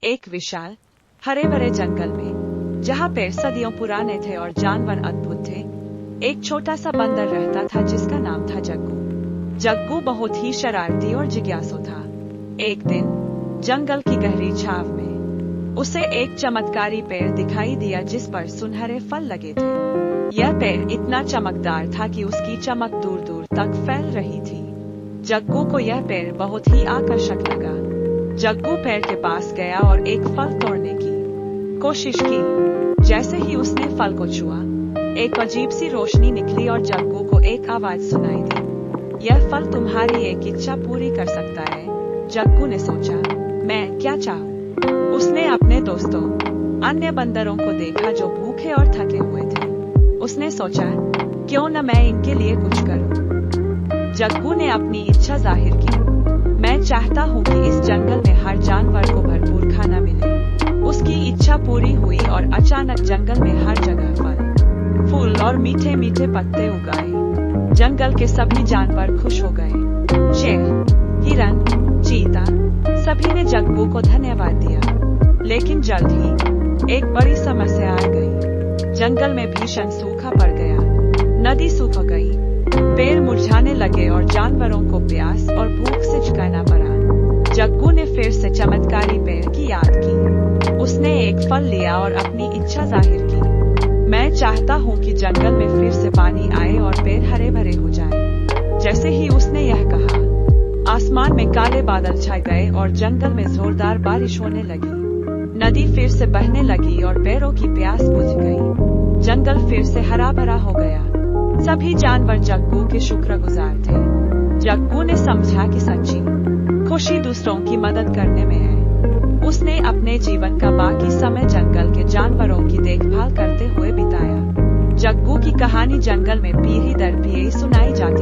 एक विशाल हरे भरे जंगल में, जहाँ पेड़ सदियों पुराने थे और जानवर अद्भुत थे, एक छोटा सा बंदर रहता था जिसका नाम था जग्गू। जग्गू बहुत ही शरारती और जिज्ञासु था। एक दिन जंगल की गहरी छाव में उसे एक चमत्कारी पेड़ दिखाई दिया जिस पर सुनहरे फल लगे थे। यह पेड़ इतना चमकदार था कि उसकी चमक दूर दूर तक फैल रही थी। जग्गू को यह पेड़ बहुत ही आकर्षक लगा। जग्गू पेड़ के पास गया और एक फल तोड़ने की कोशिश की। जैसे ही उसने फल को छुआ, एक अजीब सी रोशनी निकली और जग्गू को एक आवाज सुनाई दी। यह फल तुम्हारी एक इच्छा पूरी कर सकता है। जग्गू ने सोचा, मैं क्या चाहूं? उसने अपने दोस्तों अन्य बंदरों को देखा जो भूखे और थके हुए थे। उसने सोचा, क्यों न मैं इनके लिए कुछ करूं। जग्गू ने अपनी इच्छा जाहिर की। मैं चाहता हूँ कि इस जंगल में हर जानवर को भरपूर खाना मिले। उसकी इच्छा पूरी हुई और अचानक जंगल में हर जगह फल, फूल और मीठे मीठे पत्ते उगाए। जंगल के सभी जानवर खुश हो गए। शेर, हिरन, चीता, सभी ने जग्गू को धन्यवाद दिया। लेकिन जल्द ही एक बड़ी समस्या आ गई। जंगल में भीषण सूखा पड़ गया। नदी सूख गई, पेड़ मुरझाने लगे और जानवरों को प्यास और भूख से जूझना पड़ा। जग्गू ने फिर से चमत्कारी पेड़ की याद की। उसने एक फल लिया और अपनी इच्छा जाहिर की। मैं चाहता हूँ कि जंगल में फिर से पानी आए और पेड़ हरे भरे हो जाएं। जैसे ही उसने यह कहा, आसमान में काले बादल छा गए और जंगल में जोरदार बारिश होने लगी। नदी फिर से बहने लगी और पेड़ों की प्यास बुझ गई। जंगल फिर से हरा भरा हो गया। सभी जानवर जग्गू के शुक्रगुजार थे। जग्गू ने समझा कि सच्ची खुशी दूसरों की मदद करने में है। उसने अपने जीवन का बाकी समय जंगल के जानवरों की देखभाल करते हुए बिताया। जग्गू की कहानी जंगल में पीढ़ी दर पीढ़ी सुनाई जाती